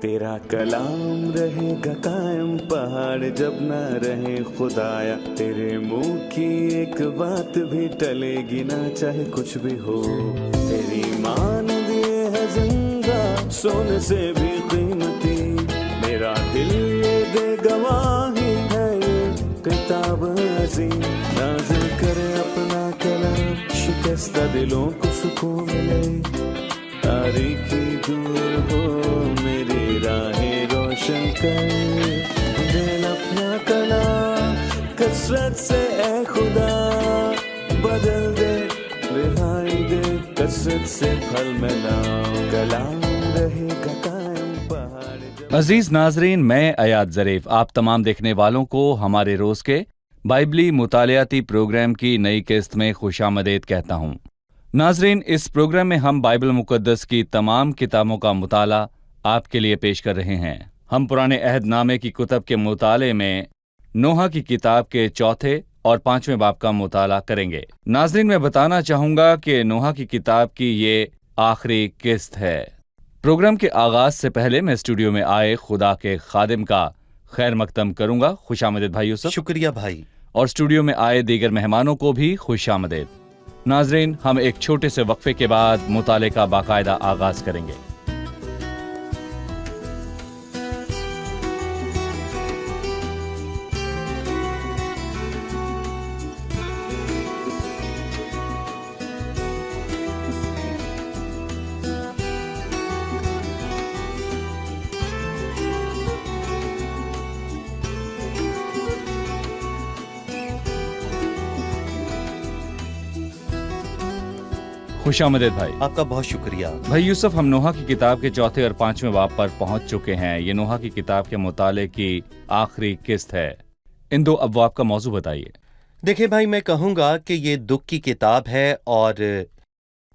तेरा कलाम रहेगा कायम पहाड़ जब न रहे खुदाया, तेरे मुंह की एक बात भी टलेगी ना चाहे कुछ भी हो। तेरी मान दिए है जिंदा सोने से भी कीमती, मेरा दिल ये दे गवाही है ये किताब अजीम। नाज़िल करे अपना कलाम, शिकस्ता दिलों को सुकून मिले, तारीखी दूर हो मेरी राहें रोशन कर। दिल अपना कलाम कसरत से ए खुदा बदल दे, रिहाई दे कसरत से फल मिला, कलाम रहेगा कायम पहाड़। अजीज नाजरीन, मैं अयाद ज़रीफ आप तमाम देखने वालों को हमारे रोज के बाइबली मुतालियाती प्रोग्राम की नई किस्त में खुशामदीद कहता हूँ। नाजरीन, इस प्रोग्राम में हम बाइबल मुकद्दस की तमाम किताबों का मुताला आपके लिए पेश कर रहे हैं। हम पुराने अहद नामे की कुतब के मुताले में नोहा की किताब के चौथे और 5वें बाब का मुताला करेंगे। नाजरीन, मैं बताना चाहूँगा कि नोहा की किताब की ये आखिरी किस्त है। प्रोग्राम के आगाज से पहले मैं स्टूडियो में आए खुदा के खादिम का खैर मकदम करूँगा। खुशामदीद भाई यूसुफ। शुक्रिया भाई। और स्टूडियो में आए दीगर मेहमानों को भी खुशामदीद। नाजरीन, हम एक छोटे से वक्फे के बाद मुताले का बाकायदा आगाज करेंगे। खुशामदीद भाई। आपका बहुत शुक्रिया भाई यूसुफ, हम नोहा की किताब के चौथे और 5वें बाब पर पहुंच चुके हैं। ये नोहा की किताब के मुताले की आखिरी किस्त है। इन दो अबवाब का मौजू बताइए। देखिए भाई, मैं कहूँगा कि ये दुख की किताब है और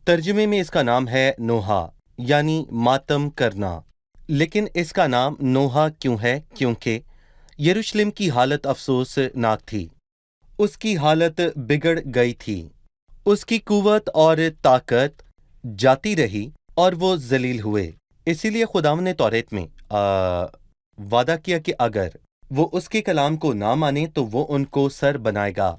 तर्जुमे में इसका नाम है नोहा, यानी मातम करना। लेकिन इसका नाम नोहा क्यों है? क्योंकि यरूशलेम की हालत अफसोसनाक थी। उसकी हालत बिगड़ गई थी, उसकी कुव्वत और ताकत जाती रही और वो जलील हुए। इसीलिए खुदावंद ने तौरेत में वादा किया कि अगर वो उसके कलाम को ना माने तो वो उनको सर बनाएगा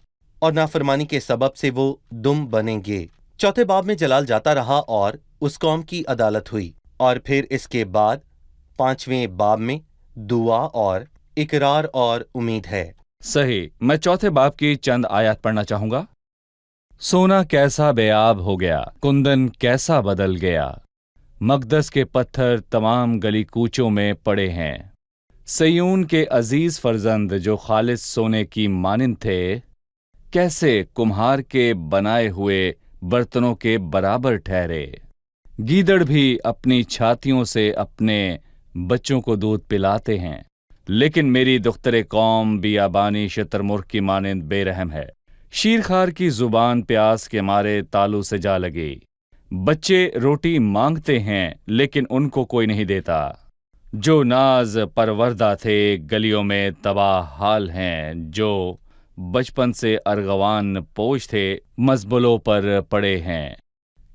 और नाफरमानी के सबब से वो दुम बनेंगे। चौथे बाब में जलाल जाता रहा और उस कौम की अदालत हुई, और फिर इसके बाद 5वें बाब में दुआ और इकरार और उम्मीद है। सही। मैं चौथे बाब की चंद आयत पढ़ना चाहूंगा। सोना कैसा बेआब हो गया, कुंदन कैसा बदल गया, मकदस के पत्थर तमाम गली कूचों में पड़े हैं। सयून के अजीज फर्जंद जो खालिस सोने की मानिंद थे, कैसे कुम्हार के बनाए हुए बर्तनों के बराबर ठहरे। गीदड़ भी अपनी छातियों से अपने बच्चों को दूध पिलाते हैं, लेकिन मेरी दुख्तरे कौम बियाबानी शतरमुर्ग की मानिंद बेरहम है। शीरखार की जुबान प्यास के मारे तालू से जा लगी। बच्चे रोटी मांगते हैं लेकिन उनको कोई नहीं देता। जो नाज परवरदा थे गलियों में तबाह हाल हैं, जो बचपन से अर्गवान पोश थे मजबलों पर पड़े हैं।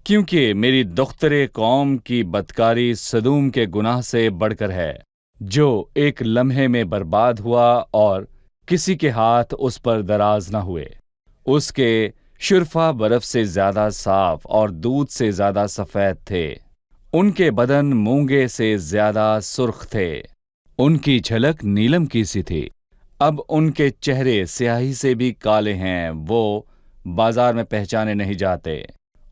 क्योंकि मेरी दुख्तरे कौम की बदकारी सदूम के गुनाह से बढ़कर है, जो एक लम्हे में बर्बाद हुआ और किसी के हाथ उस पर दराज न हुए। उसके शुरफा बर्फ से ज्यादा साफ और दूध से ज्यादा सफेद थे। उनके बदन मूंगे से ज्यादा सुर्ख थे, उनकी झलक नीलम की सी थी। अब उनके चेहरे स्याही से भी काले हैं, वो बाजार में पहचाने नहीं जाते।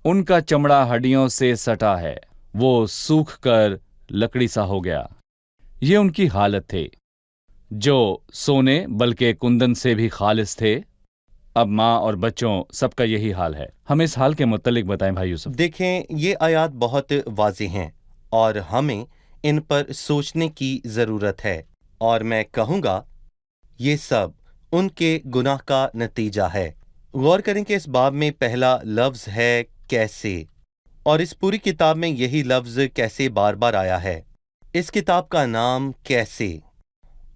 उनका चमड़ा हड्डियों से सटा है, वो सूख कर लकड़ी सा हो गया। ये उनकी हालत थी। जो सोने बल्कि कुंदन से भी खालिस थे, अब माँ और बच्चों सबका यही हाल है। हमें इस हाल के मुतालिक बताएं भाई यूसुफ। देखें, ये आयात बहुत वाज़ेह हैं और हमें इन पर सोचने की ज़रूरत है। और मैं कहूँगा ये सब उनके गुनाह का नतीजा है। गौर करें कि इस बाब में पहला लफ्ज़ है कैसे, और इस पूरी किताब में यही लफ्ज़ कैसे बार बार आया है। इस किताब का नाम कैसे,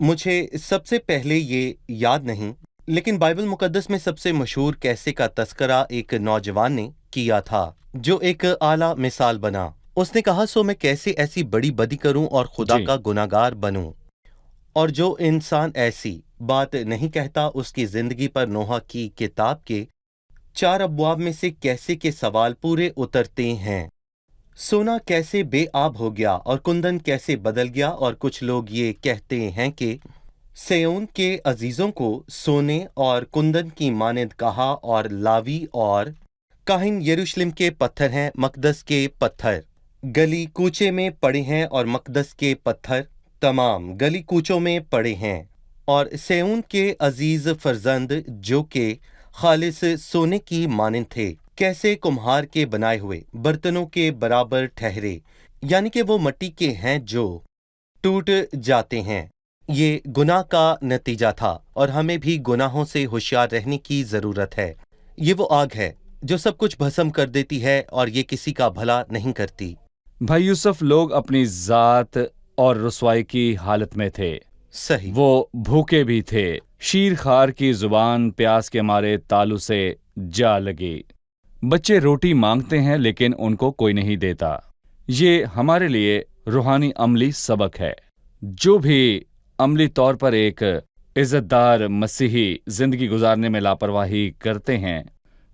मुझे सबसे पहले ये याद नहीं, लेकिन बाइबल मुकद्दस में सबसे मशहूर कैसे का तस्करा एक नौजवान ने किया था, जो एक आला मिसाल बना। उसने कहा, सो मैं कैसे ऐसी बड़ी बदी करूं और खुदा जी। का गुनाहगार बनूं। और जो इंसान ऐसी बात नहीं कहता, उसकी जिंदगी पर नोहा की किताब के 4 अबवाब में से कैसे के सवाल पूरे उतरते हैं। सोना कैसे बेआब हो गया और कुंदन कैसे बदल गया। और कुछ लोग ये कहते हैं कि सेयोन के अजीजों को सोने और कुंदन की मानद कहा, और लावी और काहिन यरूशलेम के पत्थर हैं, मकदस के पत्थर गली कूचे में पड़े हैं, और मकदस के पत्थर तमाम गली कूचों में पड़े हैं। और सेयून के अजीज फरजंद जो के खालिस सोने की मानद थे, कैसे कुम्हार के बनाए हुए बर्तनों के बराबर ठहरे, यानी कि वो मिट्टी के हैं जो टूट जाते हैं। ये गुनाह का नतीजा था, और हमें भी गुनाहों से होशियार रहने की जरूरत है। ये वो आग है जो सब कुछ भस्म कर देती है, और ये किसी का भला नहीं करती। भाई यूसुफ, लोग अपनी जात और रुसवाई की हालत में थे। सही। वो भूखे भी थे। शीर खार की जुबान प्यास के मारे तालू से जा लगी। बच्चे रोटी मांगते हैं लेकिन उनको कोई नहीं देता। ये हमारे लिए रूहानी अमली सबक है। जो भी अमली तौर पर एक इज्जतदार मसीही जिंदगी गुजारने में लापरवाही करते हैं,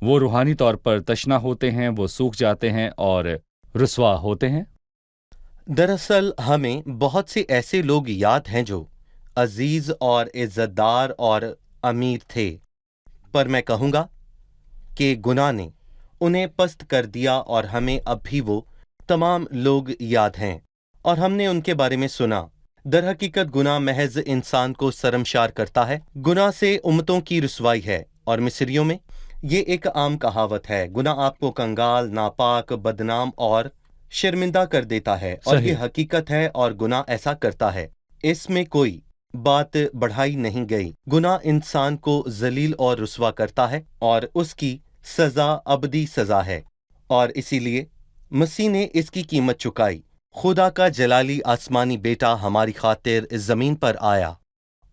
वो रूहानी तौर पर तशना होते हैं, वो सूख जाते हैं और रुसवा होते हैं। दरअसल हमें बहुत से ऐसे लोग याद हैं जो अजीज और इज्जतदार और अमीर थे, पर मैं कहूँगा कि गुनाह ने उन्हें पस्त कर दिया, और हमें अब भी वो तमाम लोग याद हैं और हमने उनके बारे में सुना। दरहकीकत गुनाह महज इंसान को शर्मशार करता है। गुनाह से उम्मतों की रुसवाई है, और मिस्रियों में ये एक आम कहावत है, गुनाह आपको कंगाल, नापाक, बदनाम और शर्मिंदा कर देता है। और सही। ये हकीकत है, और गुनाह ऐसा करता है। इसमें कोई बात बढ़ाई नहीं गई। गुनाह इंसान को जलील और रुसवा करता है, और उसकी सजा अबदी सजा है, और इसीलिए मसीह ने इसकी कीमत चुकाई। खुदा का जलाली आसमानी बेटा हमारी खातिर इस जमीन पर आया,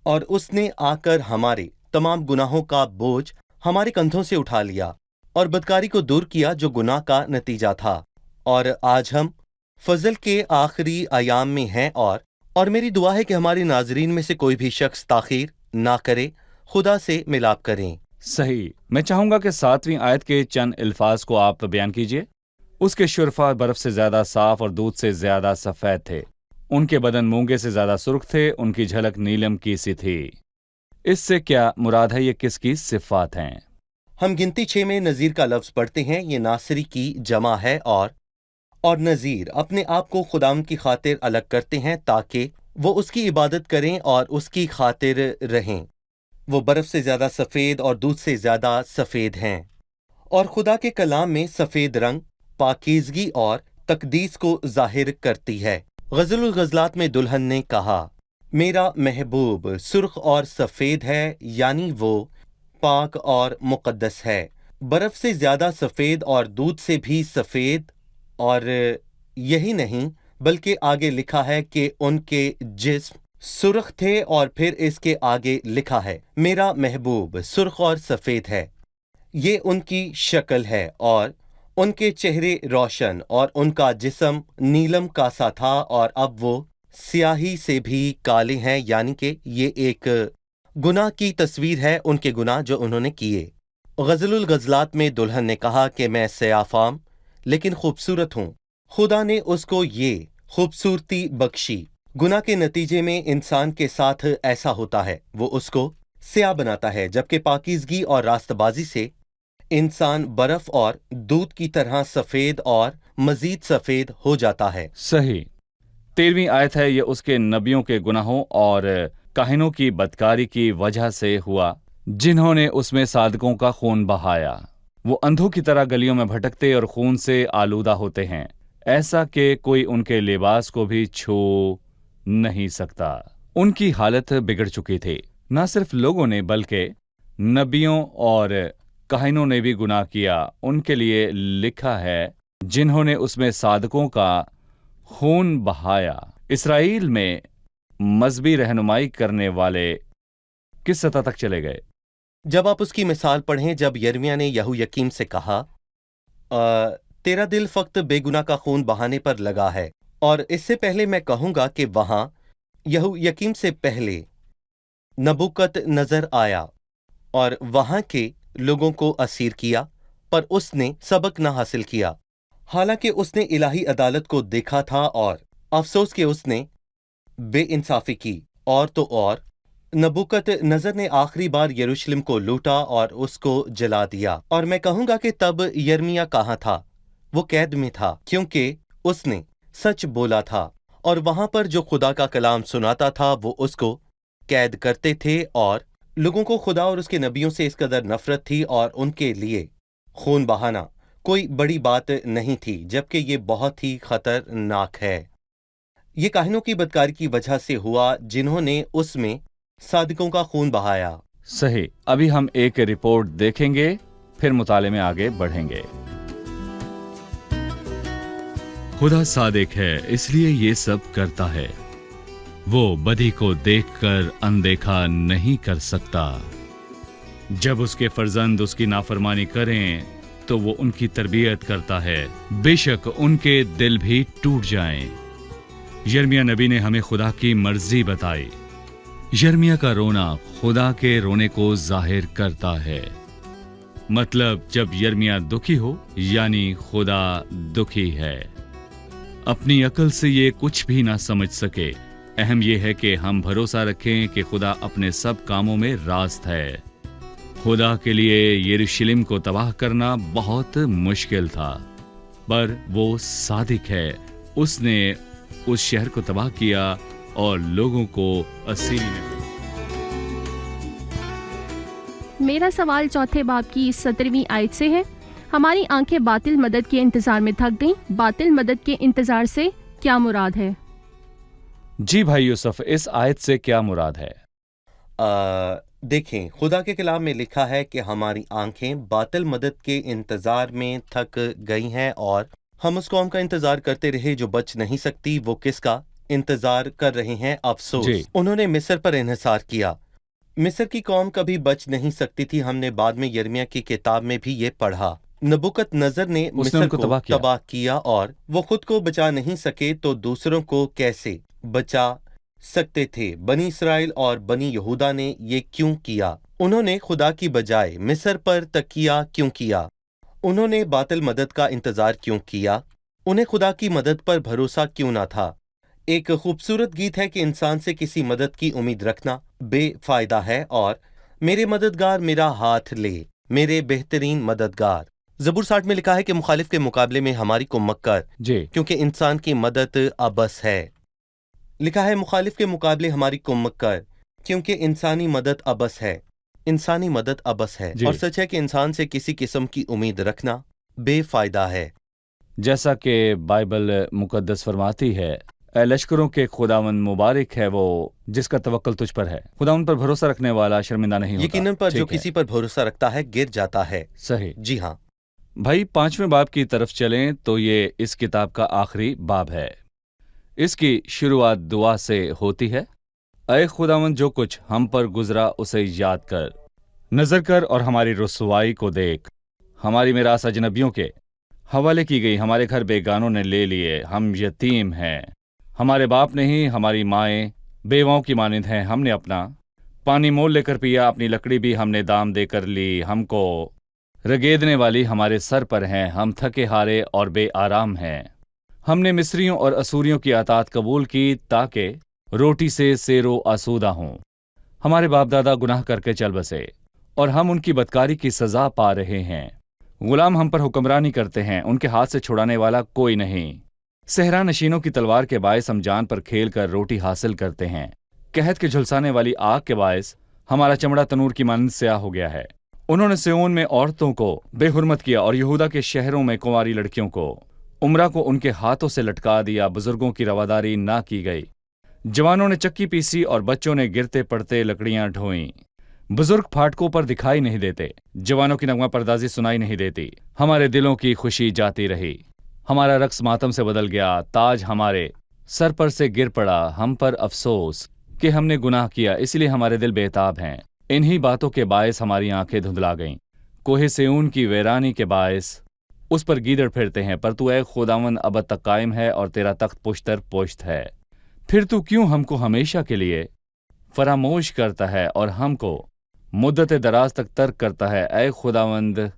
और उसने आकर हमारे तमाम गुनाहों का बोझ हमारे कंधों से उठा लिया, और बदकारी को दूर किया जो गुनाह का नतीजा था। और आज हम फजल के आखिरी आयाम में हैं, और मेरी दुआ है कि हमारे नाजरीन में से कोई भी शख्स ताखीर ना करे, खुदा से मिलाप करें। सही। मैं चाहूंगा कि 7वीं आयत के चंद अल्फाज को आप बयान कीजिए। उसके शुरफा बर्फ से ज्यादा साफ और दूध से ज्यादा सफेद थे। उनके बदन मूंगे से ज्यादा सुर्ख थे। उनकी झलक नीलम की सी थी। इससे क्या मुराद है? ये किसकी सिफात हैं? हम गिनती 6 में नजीर का लफ्ज पढ़ते हैं। ये नासरी की जमा है, और नजीर अपने आप को खुदाम की खातिर अलग करते हैं ताकि वो उसकी इबादत करें और उसकी खातिर रहें। वो बर्फ से ज्यादा सफेद और दूध से ज्यादा सफेद हैं, और खुदा के कलाम में सफेद रंग पाकीज़गी और तकदीस को जाहिर करती है। गज़लुल गज़लात में दुल्हन ने कहा, मेरा महबूब सुर्ख और सफेद है, यानी वो पाक और मुकद्दस है। बर्फ से ज्यादा सफेद और दूध से भी सफेद। और यही नहीं बल्कि आगे लिखा है कि उनके जिस्म सुर्ख थे, और फिर इसके आगे लिखा है मेरा महबूब सुर्ख और सफेद है। ये उनकी शक्ल है, और उनके चेहरे रोशन, और उनका जिस्म नीलम का सा था, और अब वो स्याही से भी काले हैं, यानी कि ये एक गुनाह की तस्वीर है, उनके गुनाह जो उन्होंने किए। गज़लुल गज़लात में दुल्हन ने कहा कि मैं सयाफाम लेकिन खूबसूरत हूँ। खुदा ने उसको ये खूबसूरती बख्शी। गुनाह के नतीजे में इंसान के साथ ऐसा होता है, वो उसको स्याह बनाता है, जबकि पाकीज़गी और रास्तबाजी से इंसान बर्फ और दूध की तरह सफेद और मजीद सफेद हो जाता है। सही। 13वीं आयत है, ये उसके नबियों के गुनाहों और काहिनों की बदकारी की वजह से हुआ, जिन्होंने उसमें सादकों का खून बहाया। वो अंधों की तरह गलियों में भटकते और खून से आलूदा होते हैं, ऐसा कि कोई उनके लिबास को भी छू नहीं सकता। उनकी हालत बिगड़ चुकी थी। न सिर्फ लोगों ने बल्कि नबियों और काहिनों ने भी गुनाह किया। उनके लिए लिखा है जिन्होंने उसमें सादकों का खून बहाया। इसराइल में मजहबी रहनुमाई करने वाले किस सतह तक चले गए? जब आप उसकी मिसाल पढ़ें, जब यिर्मयाह ने यहूयाकीम से कहा, تیرا دل فقط بے گناہ کا خون بہانے پر لگا ہے، اور اس سے پہلے میں کہوں گا کہ وہاں یکیم سے پہلے نبوکت نظر آیا اور وہاں کے لوگوں کو اسیر کیا، پر اس نے سبق نہ حاصل کیا، حالانکہ اس نے الہی عدالت کو دیکھا تھا، اور افسوس کہ اس نے بے انصافی کی۔ اور تو اور نبوکت نظر نے آخری بار یروشلم کو لوٹا اور اس کو جلا دیا، اور میں کہوں گا کہ تب یرمیا کہاں تھا؟ وہ قید میں تھا، کیونکہ اس نے سچ بولا تھا، اور وہاں پر جو خدا کا کلام سناتا تھا وہ اس کو قید کرتے تھے، اور لوگوں کو خدا اور اس کے نبیوں سے اس قدر نفرت تھی، اور ان کے لیے خون بہانا کوئی بڑی بات نہیں تھی، جبکہ یہ بہت ہی خطرناک ہے۔ یہ کاہنوں کی بدکاری کی وجہ سے ہوا جنہوں نے اس میں صادقوں کا خون بہایا۔ صحیح، ابھی ہم ایک رپورٹ دیکھیں گے، پھر مطالعے میں آگے بڑھیں گے۔ خدا صادق ہے، اس لیے یہ سب کرتا ہے۔ وہ بدی کو دیکھ کر اندیکھا نہیں کر سکتا۔ جب اس کے فرزند اس کی نافرمانی کریں تو وہ ان کی تربیت کرتا ہے، بے شک ان کے دل بھی ٹوٹ جائیں۔ یرمیا نبی نے ہمیں خدا کی مرضی بتائی۔ یرمیا کا رونا خدا کے رونے کو ظاہر کرتا ہے۔ مطلب جب یرمیا دکھی ہو یعنی خدا دکھی ہے۔ اپنی عقل سے یہ کچھ بھی نہ سمجھ سکے۔ اہم یہ ہے کہ ہم بھروسہ رکھیں کہ خدا اپنے سب کاموں میں راست ہے۔ خدا کے لیے یروشلم کو تباہ کرنا بہت مشکل تھا، پر وہ صادق ہے۔ اس نے اس شہر کو تباہ کیا اور لوگوں کو اسیر میں۔ میرا سوال چوتھے باب کی 17ویں آیت سے ہے۔ ہماری آنکھیں باطل مدد کے انتظار میں تھک گئیں۔ باطل مدد کے انتظار سے کیا مراد ہے؟ جی بھائی یوسف، اس آیت سے کیا مراد ہے؟ دیکھیں، خدا کے کلام میں لکھا ہے کہ ہماری آنکھیں باطل مدد کے انتظار میں تھک گئی ہیں، اور ہم اس قوم کا انتظار کرتے رہے جو بچ نہیں سکتی۔ وہ کس کا انتظار کر رہے ہیں؟ افسوس، جی۔ انہوں نے مصر پر انحصار کیا۔ مصر کی قوم کبھی بچ نہیں سکتی تھی۔ ہم نے بعد میں یرمیا کی کتاب میں بھی یہ پڑھا۔ نبوکت نظر نے مصر کو تباہ کیا، اور وہ خود کو بچا نہیں سکے تو دوسروں کو کیسے بچا سکتے تھے؟ بنی اسرائیل اور بنی یہودا نے یہ کیوں کیا؟ انہوں نے خدا کی بجائے مصر پر تکیہ کیوں کیا؟ انہوں نے باطل مدد کا انتظار کیوں کیا؟ انہیں خدا کی مدد پر بھروسہ کیوں نہ تھا؟ ایک خوبصورت گیت ہے کہ انسان سے کسی مدد کی امید رکھنا بے فائدہ ہے، اور میرے مددگار میرا ہاتھ لے، میرے بہترین مددگار۔ زبور 60 میں لکھا ہے کہ مخالف کے مقابلے میں ہماری کمک کر، جی، کیونکہ انسان کی مدد ابس ہے۔ لکھا ہے مخالف کے مقابلے ہماری کمک کر، کیونکہ انسانی مدد ابس ہے۔ انسانی مدد ابس ہے، جی۔ اور سچ ہے کہ انسان سے کسی قسم کی امید رکھنا بے فائدہ ہے۔ جیسا کہ بائبل مقدس فرماتی ہے، اے لشکروں کے خداوند مبارک ہے وہ جس کا توکل تجھ پر ہے۔ خداوند پر بھروسہ رکھنے والا شرمندہ نہیں ہوتا۔ یقیناً پر جو ٹھیک ہے۔ کسی پر بھروسہ رکھتا ہے گر جاتا ہے۔ صحیح۔ جی ہاں۔ بھائی 5ویں باب کی طرف چلیں تو یہ اس کتاب کا آخری باب ہے۔ اس کی شروعات دعا سے ہوتی ہے۔ اے خداوند، جو کچھ ہم پر گزرا اسے یاد کر، نظر کر اور ہماری رسوائی کو دیکھ۔ ہماری میراث اجنبیوں کے حوالے کی گئی، ہمارے گھر بیگانوں نے لے لیے، ہم یتیم ہیں، ہمارے باپ نہیں، ہماری مائیں بیواؤں کی مانند ہیں۔ ہم نے اپنا پانی مول لے کر پیا، اپنی لکڑی بھی ہم نے دام دے کر لی۔ ہم کو رگیدنے والی ہمارے سر پر ہیں، ہم تھکے ہارے اور بے آرام ہیں۔ ہم نے مصریوں اور اسوریوں کی اطاعت قبول کی تاکہ روٹی سے سیرو آسودہ ہوں۔ ہمارے باپ دادا گناہ کر کے چل بسے، اور ہم ان کی بدکاری کی سزا پا رہے ہیں۔ غلام ہم پر حکمرانی کرتے ہیں، ان کے ہاتھ سے چھڑانے والا کوئی نہیں۔ صحرا نشینوں کی تلوار کے باعث ہم جان پر کھیل کر روٹی حاصل کرتے ہیں۔ قحط کے جھلسانے والی آگ کے باعث ہمارا چمڑا تنور کی مانند سیاہ ہو گیا ہے۔ انہوں نے سیون میں عورتوں کو بے حرمت کیا اور یہودا کے شہروں میں کنواری لڑکیوں کو، عمرہ کو ان کے ہاتھوں سے لٹکا دیا۔ بزرگوں کی رواداری نہ کی گئی، جوانوں نے چکی پیسی اور بچوں نے گرتے پڑتے لکڑیاں ڈھوئیں۔ بزرگ پھاٹکوں پر دکھائی نہیں دیتے، جوانوں کی نغمہ پردازی سنائی نہیں دیتی۔ ہمارے دلوں کی خوشی جاتی رہی، ہمارا رقص ماتم سے بدل گیا۔ تاج ہمارے سر پر سے گر پڑا، ہم پر افسوس کہ ہم نے گناہ کیا، اس لیے ہمارے دل بےتاب ہیں۔ انہی باتوں کے باعث ہماری آنکھیں دھندلا گئیں۔ کوہ سیون کی ویرانی کے باعث उस पर गीदड़ फिरते हैं, पर तू ए खुदावंद अब तक कायम है और तेरा तख्त पुश्तर पुश्त है। फिर तू क्यों हमको हमेशा के लिए फरामोश करता है और हमको मुद्दत दराज तक तर्क करता है? ए खुदावंद,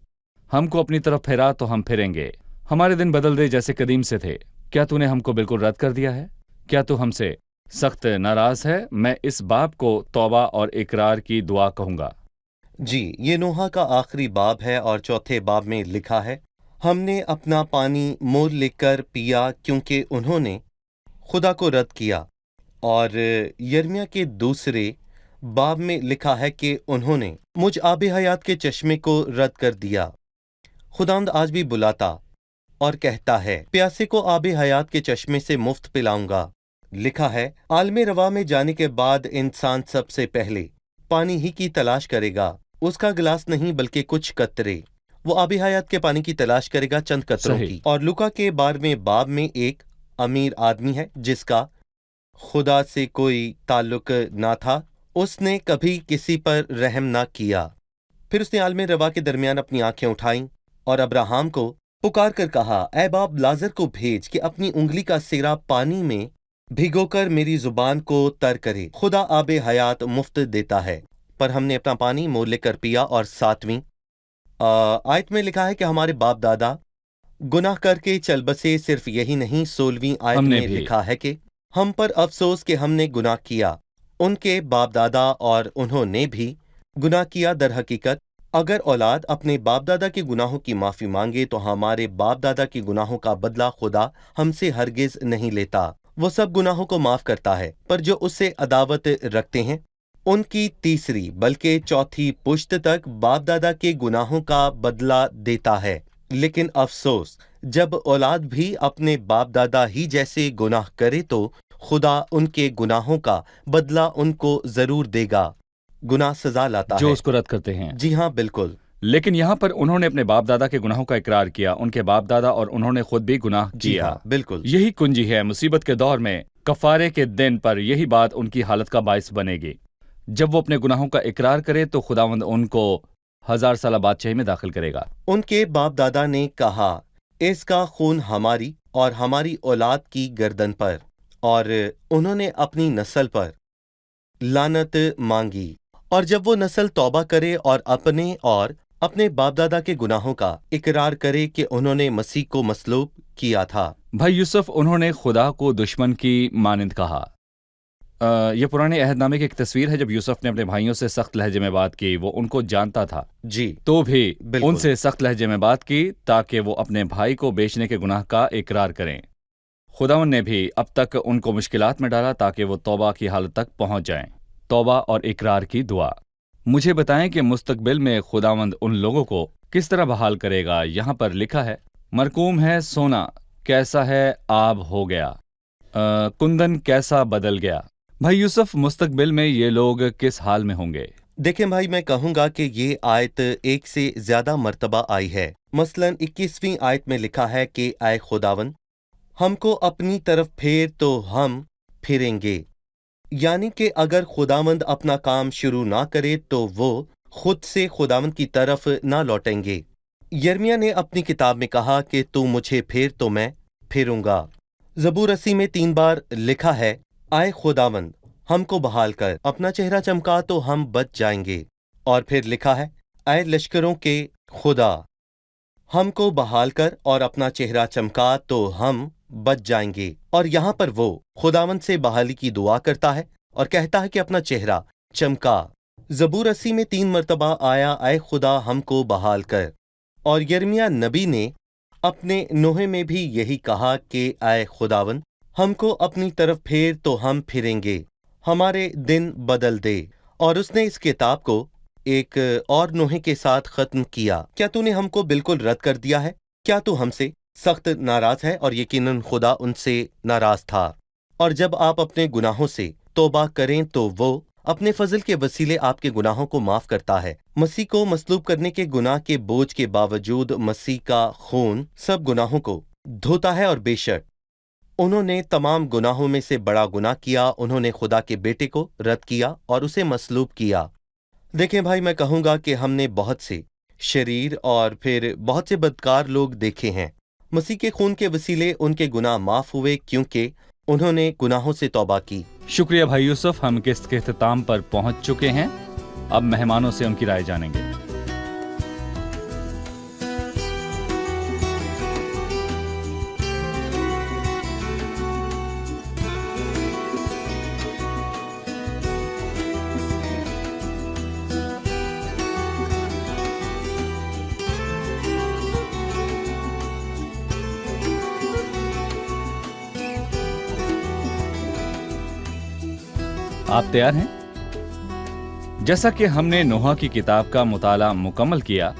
हमको अपनी तरफ फिरा तो हम फिरेंगे। हमारे दिन बदल दे जैसे कदीम से थे। क्या तूने हमको बिल्कुल रद्द कर दिया है? क्या तू हमसे सख्त नाराज है? मैं इस बाब को तौबा और इकरार की दुआ कहूंगा। जी, ये नोहा का आखिरी बाब है और चौथे बाब में लिखा है, हमने अपना पानी मोल लेकर पिया क्योंकि उन्होंने खुदा को रद्द किया। और यिर्मयाह के दूसरे बाब में लिखा है कि उन्होंने मुझ आबे हयात के चश्मे को रद्द कर दिया। खुदावंद आज भी बुलाता और कहता है, प्यासे को आबे हयात के चश्मे से मुफ्त पिलाऊंगा। लिखा है, आलमे रवा में जाने के बाद इंसान सबसे पहले पानी ही की तलाश करेगा, उसका गिलास नहीं बल्कि कुछ कतरे। वो आबे हयात के पानी की तलाश करेगा, चंद कतरों सही। की। और लूका के 12वें बाब में एक अमीर आदमी है जिसका खुदा से कोई ताल्लुक ना था, उसने कभी किसी पर रहम ना किया। फिर उसने आलमे रवा के दरमियान अपनी आंखें उठाईं और अब्राहम को पुकार कर कहा, ऐ बाप लाजर को भेज कि अपनी उंगली का सिरा पानी में भिगोकर मेरी जुबान को तर करे। खुदा आबे हयात मुफ्त देता है, पर हमने अपना पानी मोल लेकर पिया। और 7वीं आयत में लिखा है कि हमारे बाप दादा गुनाह करके चल बसे। सिर्फ यही नहीं, 16वीं आयत हमने में भी। लिखा है कि हम पर अफसोस कि हमने गुनाह किया। उनके बाप दादा और उन्होंने भी गुनाह किया। दर हकीकत अगर औलाद अपने बाप दादा के गुनाहों की माफी मांगे तो हमारे बाप दादा के गुनाहों का बदला खुदा हमसे हरगिज नहीं लेता। वो सब गुनाहों को माफ करता है, पर जो उससे अदावत रखते हैं उनकी तीसरी बल्कि चौथी पुश्त तक बाप दादा के गुनाहों का बदला देता है। लेकिन अफसोस, जब औलाद भी अपने बाप दादा ही जैसे गुनाह करे तो खुदा उनके गुनाहों का बदला उनको जरूर देगा। गुनाह सजा लाता जो है। उसको रद्द करते हैं। जी हाँ, बिल्कुल। लेकिन यहाँ पर उन्होंने अपने बाप दादा के गुनाहों का इकरार किया, उनके बाप दादा और उन्होंने खुद भी गुनाह जी किया। हाँ, बिल्कुल। यही कुंजी है। मुसीबत के दौर में कफारे के दिन पर यही बात उनकी हालत का बायस बनेगी। जब वो अपने गुनाहों का इकरार करे तो खुदावंद उनको 1000 साल बादशाही में दाखिल करेगा। उनके बाप दादा ने कहा, इसका खून हमारी और हमारी औलाद की गर्दन पर, और उन्होंने अपनी नस्ल पर लानत मांगी। और जब वो नस्ल तौबा करे और अपने बाप दादा के गुनाहों का इकरार करे कि उन्होंने मसीह को मसलूब किया था। भाई यूसुफ, उन्होंने खुदा को दुश्मन की मानिंद कहा। यह पुराने अहदनामे की एक तस्वीर है। जब यूसुफ ने अपने भाइयों से सख्त लहजे में बात की, वो उनको जानता था, जी, तो भी बिल्कुल। उनसे सख्त लहजे में बात की ताकि वो अपने भाई को बेचने के गुनाह का इकरार करें। खुदावंद ने भी अब तक उनको मुश्किलात में डाला ताकि वो तौबा की हालत तक पहुंच जाएं। तौबा और इकरार की दुआ। मुझे बताएं कि मुस्तकबिल में खुदावंद उन लोगों को किस तरह बहाल करेगा। यहाँ पर लिखा है, मरकूम है सोना कैसा है आब हो गया, कुंदन कैसा बदल गया। भाई यूसुफ, मुस्तकबिल में ये लोग किस हाल में होंगे? देखें भाई, मैं कहूंगा कि ये आयत एक से ज्यादा मर्तबा आई है। मसलन 21वीं आयत में लिखा है कि आए खुदावन, हमको अपनी तरफ फेर तो हम फिरेंगे। यानी कि अगर खुदावंद अपना काम शुरू ना करे तो वो खुद से खुदावंद की तरफ ना लौटेंगे। यिर्मयाह ने अपनी किताब में कहा कि तू मुझे फेर तो मैं फेरूंगा। ज़बूर 80 में 3 बार लिखा है, आए खुदावंद हमको बहाल कर, अपना चेहरा चमका तो हम बच जाएंगे। और फिर लिखा है, आए लश्करों के खुदा हमको बहाल कर और अपना चेहरा चमका तो हम बच जाएंगे। और यहाँ पर वो खुदावंद से बहाली की दुआ करता है और कहता है कि अपना चेहरा चमका। ज़बूर 80 में 3 मरतबा आया, आए खुदा हमको बहाल कर। और यिर्मयाह नबी ने अपने नोहे में भी यही कहा कि आए खुदावंद हमको अपनी तरफ फेर तो हम फिरेंगे, हमारे दिन बदल दे। और उसने इस किताब को एक और नोहे के साथ खत्म किया। क्या तूने हमको बिल्कुल रद्द कर दिया है? क्या तू हमसे सख्त नाराज है? और यकीनन खुदा उनसे नाराज था। और जब आप अपने गुनाहों से तौबा करें तो वो अपने फजल के वसीले आपके गुनाहों को माफ करता है। मसीह को मसलूब करने के गुनाह के बोझ के बावजूद मसीह का खून सब गुनाहों को धोता है। और बेशक उन्होंने तमाम गुनाहों में से बड़ा गुनाह किया, उन्होंने खुदा के बेटे को रद्द किया और उसे मसलूब किया। देखें भाई, मैं कहूंगा कि हमने बहुत से شریر اور پھر بہت سے بدکار لوگ دیکھے ہیں۔ مسیح کے خون کے وسیلے ان کے گناہ معاف ہوئے کیونکہ انہوں نے گناہوں سے توبہ کی۔ شکریہ بھائی یوسف، ہم قسط کے اختتام پر پہنچ چکے ہیں۔ اب مہمانوں سے ان کی رائے جانیں گے۔ آپ تیار ہیں؟ جیسا کہ ہم نے نوح کی کتاب کا مطالعہ مکمل کیا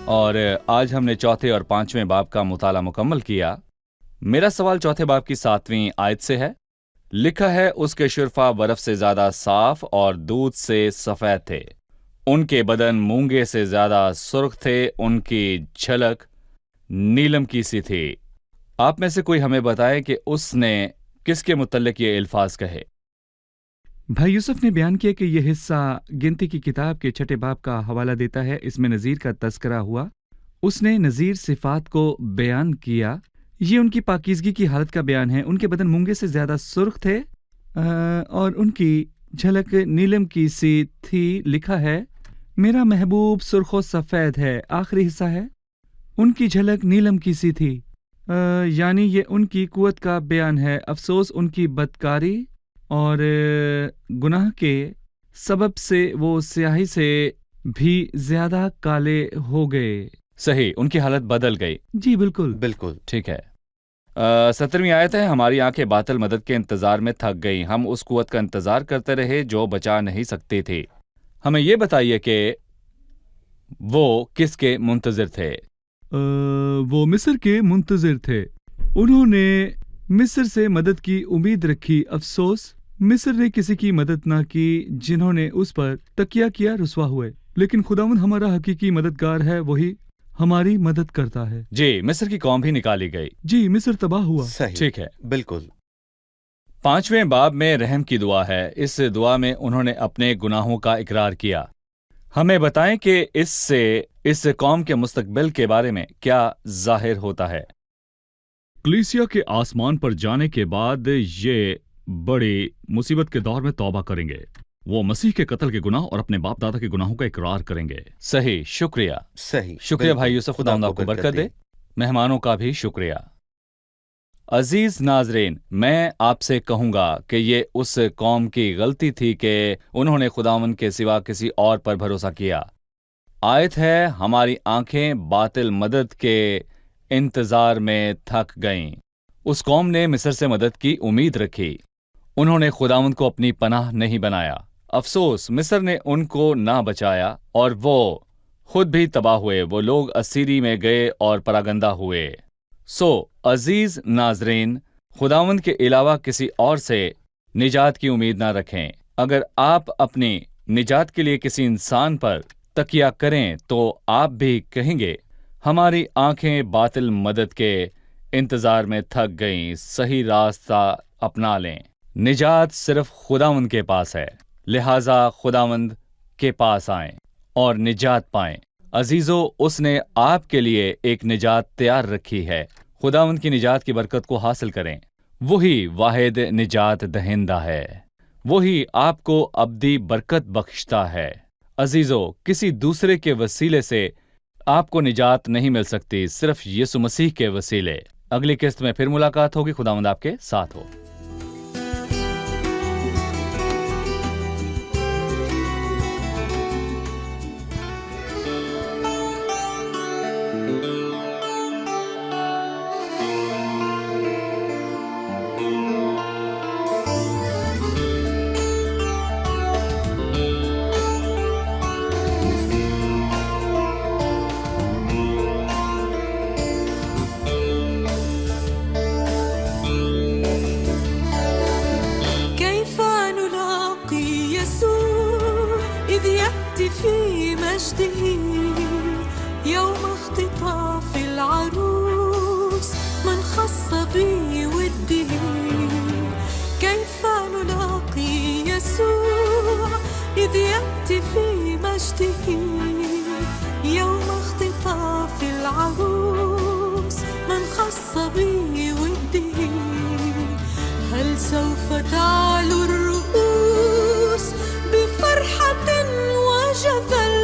اور آج ہم نے چوتھے اور پانچویں باب کا مطالعہ مکمل کیا، میرا سوال چوتھے باب کی 7ویں آیت سے ہے۔ لکھا ہے، اس کے شرفا برف سے زیادہ صاف اور دودھ سے سفید تھے، ان کے بدن مونگے سے زیادہ سرخ تھے، ان کی جھلک نیلم کی سی تھی۔ آپ میں سے کوئی ہمیں بتائے کہ اس نے کس کے متعلق یہ الفاظ کہے؟ بھائی یوسف نے بیان کیا کہ یہ حصہ گنتی کی کتاب کے 6 باب کا حوالہ دیتا ہے۔ اس میں نذیر کا تذکرہ ہوا، اس نے نذیر صفات کو بیان کیا۔ یہ ان کی پاکیزگی کی حالت کا بیان ہے۔ ان کے بدن مونگے سے زیادہ سرخ تھے اور ان کی جھلک نیلم کی سی تھی۔ لکھا ہے، میرا محبوب سرخ و سفید ہے۔ آخری حصہ ہے، ان کی جھلک نیلم کی سی تھی، یعنی یہ ان کی قوت کا بیان ہے۔ افسوس ان کی بدکاری اور گناہ کے سبب سے وہ سیاہی سے بھی زیادہ کالے ہو گئے۔ صحیح، ان کی حالت بدل گئی۔ جی بالکل بالکل ٹھیک ہے۔ 17ویں آیت ہے، ہماری آنکھیں باطل مدد کے انتظار میں تھک گئیں، ہم اس قوت کا انتظار کرتے رہے جو بچا نہیں سکتی تھی۔ ہمیں یہ بتائیے کہ وہ کس کے منتظر تھے؟ وہ مصر کے منتظر تھے۔ انہوں نے مصر سے مدد کی امید رکھی۔ افسوس مصر نے کسی کی مدد نہ کی، جنہوں نے اس پر تکیہ کیا رسوا ہوئے۔ لیکن خداوند ہمارا حقیقی مددگار ہے، وہی ہماری مدد کرتا ہے۔ جی، مصر کی قوم بھی نکالی گئی۔ جی، مصر تباہ ہوا۔ صحیح، ٹھیک ہے۔ بالکل۔ 5ویں باب میں رحم کی دعا ہے۔ اس دعا میں انہوں نے اپنے گناہوں کا اقرار کیا۔ ہمیں بتائیں کہ اس سے اس قوم کے مستقبل کے بارے میں کیا ظاہر ہوتا ہے؟ کلیسیا کے آسمان پر جانے کے بعد یہ بڑی مصیبت کے دور میں توبہ کریں گے۔ وہ مسیح کے قتل کے گناہ اور اپنے باپ دادا کے گناہوں کا اقرار کریں گے۔ صحیح، شکریہ۔ صحیح، شکریہ بالکل۔ بھائی یوسف، خدا آپ کو برکت دے۔ مہمانوں کا بھی شکریہ۔ عزیز ناظرین، میں آپ سے کہوں گا کہ یہ اس قوم کی غلطی تھی کہ انہوں نے خداوند کے سوا کسی اور پر بھروسہ کیا۔ آیت ہے، ہماری آنکھیں باطل مدد کے انتظار میں تھک گئیں۔ اس قوم نے مصر سے مدد کی امید رکھی، انہوں نے خداوند کو اپنی پناہ نہیں بنایا۔ افسوس، مصر نے ان کو نہ بچایا اور وہ خود بھی تباہ ہوئے۔ وہ لوگ اسیری میں گئے اور پراگندہ ہوئے۔ عزیز ناظرین، خداوند کے علاوہ کسی اور سے نجات کی امید نہ رکھیں۔ اگر آپ اپنی نجات کے لیے کسی انسان پر تکیہ کریں تو آپ بھی کہیں گے، ہماری آنکھیں باطل مدد کے انتظار میں تھک گئیں، صحیح راستہ اپنا لیں۔ نجات صرف خداوند کے پاس ہے، لہٰذا خداوند کے پاس آئیں اور نجات پائیں۔ عزیزو، اس نے آپ کے لیے ایک نجات تیار رکھی ہے۔ خداوند کی نجات کی برکت کو حاصل کریں۔ وہی واحد نجات دہندہ ہے، وہی آپ کو ابدی برکت بخشتا ہے۔ عزیزو، کسی دوسرے کے وسیلے سے آپ کو نجات نہیں مل سکتی، صرف یسوع مسیح کے وسیلے۔ اگلی قسط میں پھر ملاقات ہوگی۔ خداوند آپ کے ساتھ ہو۔ في مجده يوم اختطاف العروس من خص بوده كيف نلاقي يسوع إذ يأتي في مجده يوم اختطاف العروس من خص بي وده، هل سوف تعلو الرؤوس بفرحة وجذل،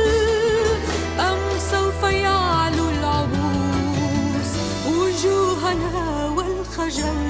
أم سوف يعلو العبوس وجوهنا والخجل؟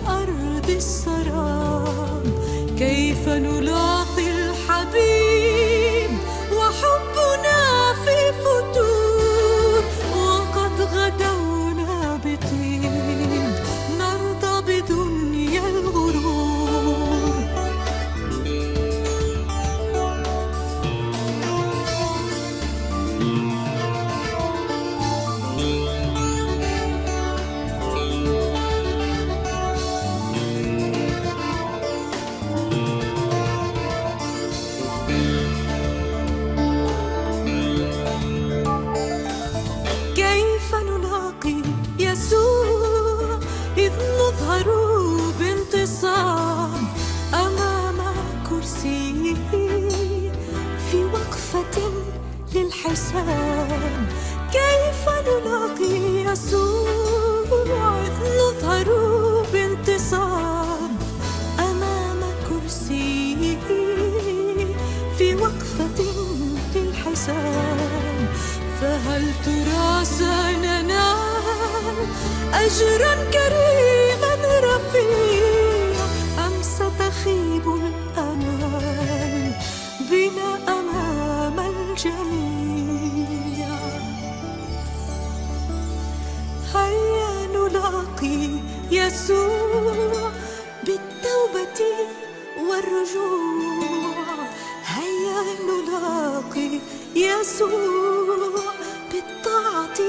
أرض السراب كيف نلاقي الحبيب وحبنا في فتور، وقد غدونا بطيب نرضى بدنيا الغرور. للحساب كيف نلاقي يسوع إذ نظهر بانتصاب أمام كرسيه في وقفة للحساب. فهل ترى سننال أجرا كريما رفيعا أم ستخيب الأمال بنا أمام الجميع؟ هيا نلاقي يسوع بالتوبة والرجوع، هيا نلاقي يسوع بالطاعة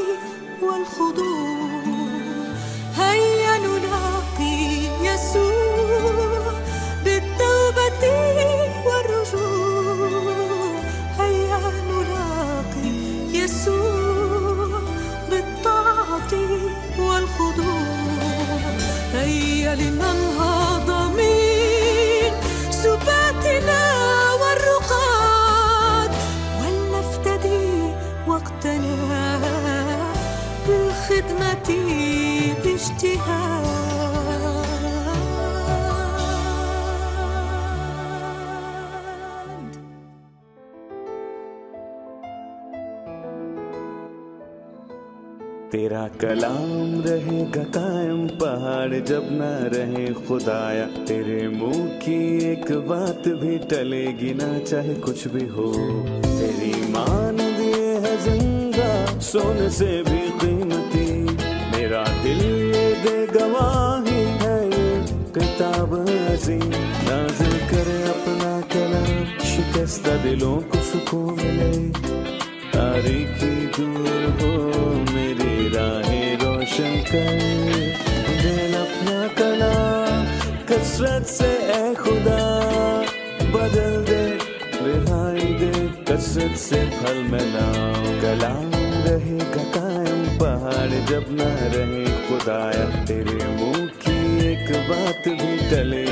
والخضوع، هيا نلاقي يسوع بالتوبة والرجوع، هيا نلاقي يسوع بالطاعة والخضوع، هيا لننهض من سباتنا والرقاد ولنفتدي وقتنا بالخدمة باجتهاد. तेरा कलाम रहेगा कायम पहाड़ जब ना रहे खुदाया, तेरे मुंह की एक बात भी टलेगी ना चाहे कुछ भी हो। तेरी मान दिए है जिंदा सोने से भी कीमती, मेरा दिल ये दे गवाही है ये किताब अज़ीम। नाज़िल करे अपना कलाम शिकस्ता दिलों को सुकून मिले, तारीकी दूर हो मेरी राहें रोशन कर, दिल अपना कलाम कसरत से ए खुदा बदल दे, रिहाई दे कसरत से फल मिलाओ। कलाम रहेगा कायम पहाड़ जब ना रहे खुदाया, तेरे मुंह की एक बात भी टले